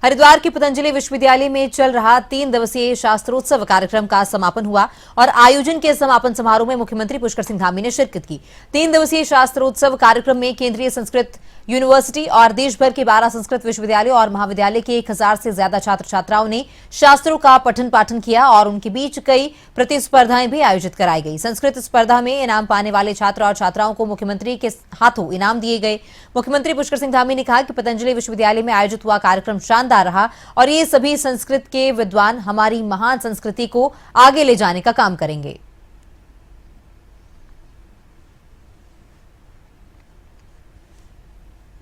हरिद्वार के पतंजलि विश्वविद्यालय में चल रहा 3 दिवसीय शास्त्रोत्सव कार्यक्रम का समापन हुआ और आयोजन के समापन समारोह में मुख्यमंत्री पुष्कर सिंह धामी ने शिरकत की। 3 दिवसीय शास्त्रोत्सव कार्यक्रम में केंद्रीय संस्कृत यूनिवर्सिटी और देश भर के 12 संस्कृत विश्वविद्यालयों और महाविद्यालय के 1000 से ज्यादा छात्र छात्राओं ने शास्त्रों का पठन पाठन किया और उनके बीच कई प्रतिस्पर्धाएं भी आयोजित कराई गई। संस्कृत स्पर्धा में इनाम पाने वाले छात्र और छात्राओं को मुख्यमंत्री के हाथों इनाम दिए गए। मुख्यमंत्री पुष्कर सिंह धामी ने कहा कि पतंजलि विश्वविद्यालय में आयोजित हुआ कार्यक्रम शानदार रहा और ये सभी संस्कृत के विद्वान हमारी महान संस्कृति को आगे ले जाने का काम करेंगे।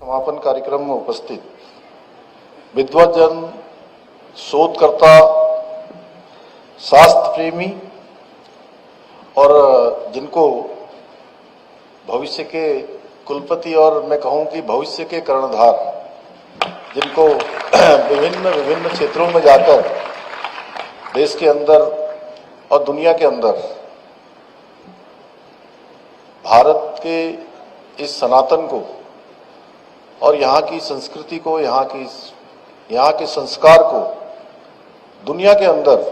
समापन कार्यक्रम में उपस्थित विद्वजन, शोधकर्ता, शास्त्र प्रेमी और जिनको भविष्य के कुलपति और मैं कहूं कि भविष्य के कर्णधार, जिनको विभिन्न क्षेत्रों में जाकर देश के अंदर और दुनिया के अंदर भारत के इस सनातन को और यहाँ की संस्कृति को, यहाँ के संस्कार को दुनिया के अंदर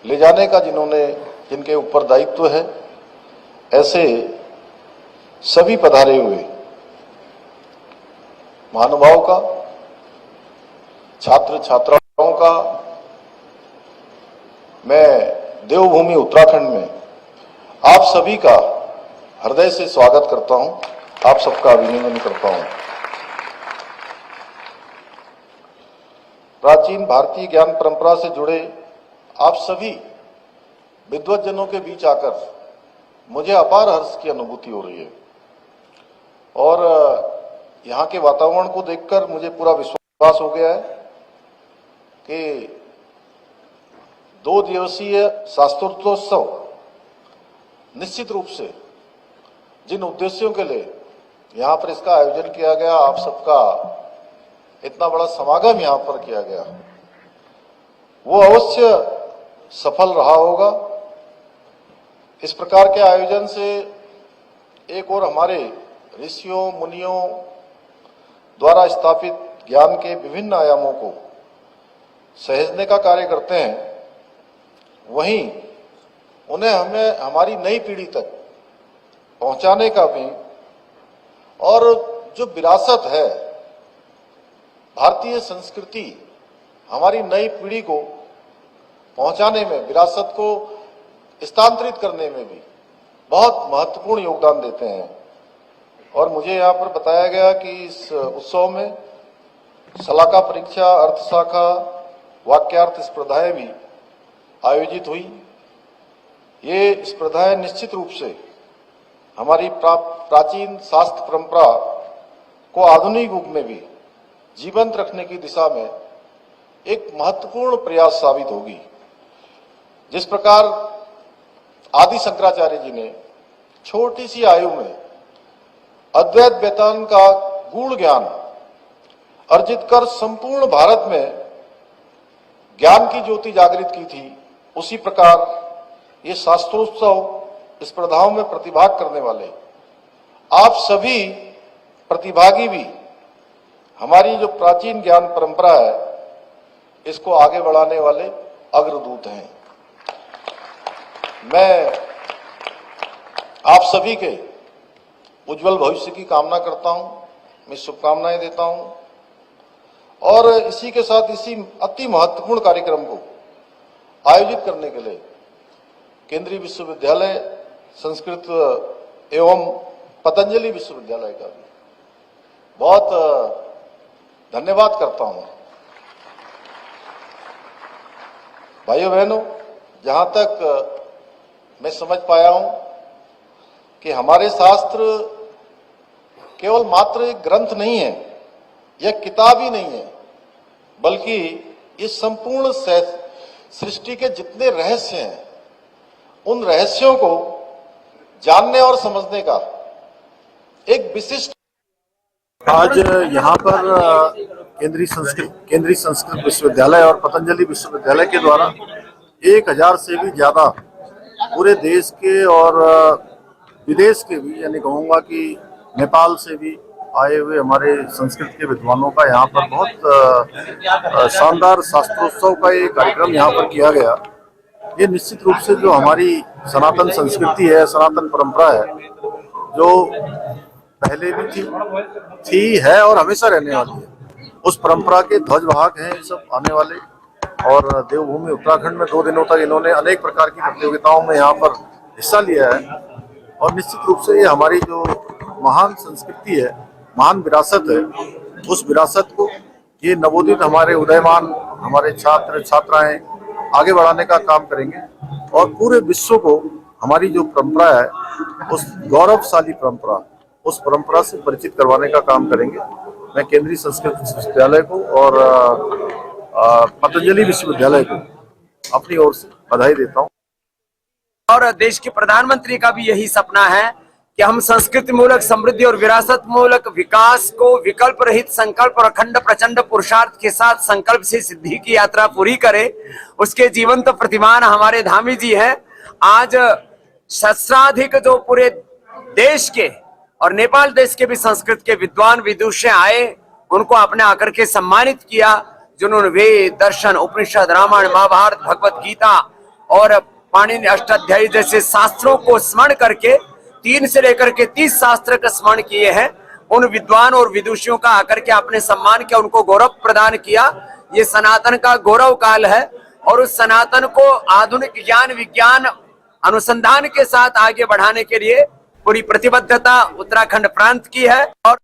ले जाने का जिनके ऊपर दायित्व है, ऐसे सभी पधारे हुए महानुभाव का, छात्र छात्राओं का मैं देवभूमि उत्तराखंड में आप सभी का हृदय से स्वागत करता हूं, आप सबका अभिनंदन करता हूं। प्राचीन भारतीय ज्ञान परंपरा से जुड़े आप सभी विद्वज्जनों के बीच आकर मुझे अपार हर्ष की अनुभूति हो रही है और यहाँ के वातावरण को देखकर मुझे पूरा विश्वास हो गया है कि 2 दिवसीय शास्त्रोत्सव निश्चित रूप से जिन उद्देश्यों के लिए यहाँ पर इसका आयोजन किया गया, आप सबका इतना बड़ा समागम यहाँ पर किया गया, वो अवश्य सफल रहा होगा। इस प्रकार के आयोजन से एक और हमारे ऋषियों मुनियों द्वारा स्थापित ज्ञान के विभिन्न आयामों को सहेजने का कार्य करते हैं, वहीं उन्हें हमें हमारी नई पीढ़ी तक पहुंचाने का भी, और जो विरासत है भारतीय संस्कृति हमारी नई पीढ़ी को पहुंचाने में, विरासत को स्थानांतरित करने में भी बहुत महत्वपूर्ण योगदान देते हैं। और मुझे यहाँ पर बताया गया कि इस उत्सव में शलाका परीक्षा, अर्थशाखा, वाक्यार्थ स्पर्धाएं भी आयोजित हुई। ये स्पर्धाएं निश्चित रूप से हमारी प्राचीन शास्त्र परंपरा को आधुनिक युग में भी जीवंत रखने की दिशा में एक महत्वपूर्ण प्रयास साबित होगी। जिस प्रकार आदि शंकराचार्य जी ने छोटी सी आयु में अद्वैत वेदांत का गूढ़ ज्ञान अर्जित कर संपूर्ण भारत में ज्ञान की ज्योति जागृत की थी, उसी प्रकार ये शास्त्रोत्सव स्पर्धाओं में प्रतिभाग करने वाले आप सभी प्रतिभागी भी हमारी जो प्राचीन ज्ञान परंपरा है इसको आगे बढ़ाने वाले अग्रदूत हैं। मैं आप सभी के उज्जवल भविष्य की कामना करता हूं, मैं शुभकामनाएं देता हूं और इसी के साथ इसी अति महत्वपूर्ण कार्यक्रम को आयोजित करने के लिए केंद्रीय विश्वविद्यालय संस्कृत एवं पतंजलि विश्वविद्यालय का भी बहुत धन्यवाद करता हूं। भाइयों बहनों, जहां तक मैं समझ पाया हूं कि हमारे शास्त्र केवल मात्र एक ग्रंथ नहीं है, यह किताब ही नहीं है, बल्कि इस संपूर्ण सृष्टि के जितने रहस्य हैं उन रहस्यों को जानने और समझने का एक विशिष्ट। आज यहाँ पर केंद्रीय संस्कृत विश्वविद्यालय और पतंजलि विश्वविद्यालय के द्वारा 1000 से भी ज्यादा पूरे देश के और विदेश के भी, यानी कहूँगा कि नेपाल से भी आए हुए हमारे संस्कृत के विद्वानों का यहाँ पर बहुत शानदार शास्त्रोत्सव का ये कार्यक्रम यहाँ पर किया गया। ये निश्चित रूप से जो हमारी सनातन संस्कृति है, सनातन परंपरा है, जो पहले भी थी है और हमेशा रहने वाली है, उस परंपरा के ध्वजवाहक हैं ये सब आने वाले। और देवभूमि उत्तराखंड में 2 दिनों तक इन्होंने अनेक प्रकार की प्रतियोगिताओं में यहाँ पर हिस्सा लिया है और निश्चित रूप से ये हमारी जो महान संस्कृति है, महान विरासत है, उस विरासत को ये नवोदित हमारे उदयमान हमारे छात्र छात्राएं आगे बढ़ाने का काम करेंगे और पूरे विश्व को हमारी जो परंपरा है, उस गौरवशाली परंपरा, उस परंपरा से परिचित करवाने का काम करेंगे। मैं केंद्रीय संस्कृत विश्वविद्यालय को और पतंजलि विश्वविद्यालय को अपनी ओर से बधाई देता हूँ। और देश के प्रधानमंत्री का भी यही सपना है कि हम संस्कृति मूलक समृद्धि और विरासत मूलक विकास को विकल्प रहित संकल्प और अखंड प्रचंड पुरुषार्थ के साथ संकल्प से सिद्धि की यात्रा पूरी करें। उसके जीवंत प्रतिमान हमारे धामी जी हैं। आज सहस्राधिक जो पूरे देश के और नेपाल देश के भी संस्कृत के विद्वान विदुषी आए, उनको आपने आकर के सम्मानित किया, जिन्होंने वेद, दर्शन, उपनिषद, रामायण, महाभारत, भगवत गीता और पाणिनि अष्टाध्यायी जैसे शास्त्रों को स्मरण करके 3 से लेकर के 30 शास्त्र का स्मरण किए हैं। उन विद्वान और विदुषियों का आकर के आपने सम्मान किया, उनको गौरव प्रदान किया। ये सनातन का गौरव काल है और उस सनातन को आधुनिक ज्ञान विज्ञान अनुसंधान के साथ आगे बढ़ाने के लिए पूरी प्रतिबद्धता उत्तराखंड प्रांत की है। और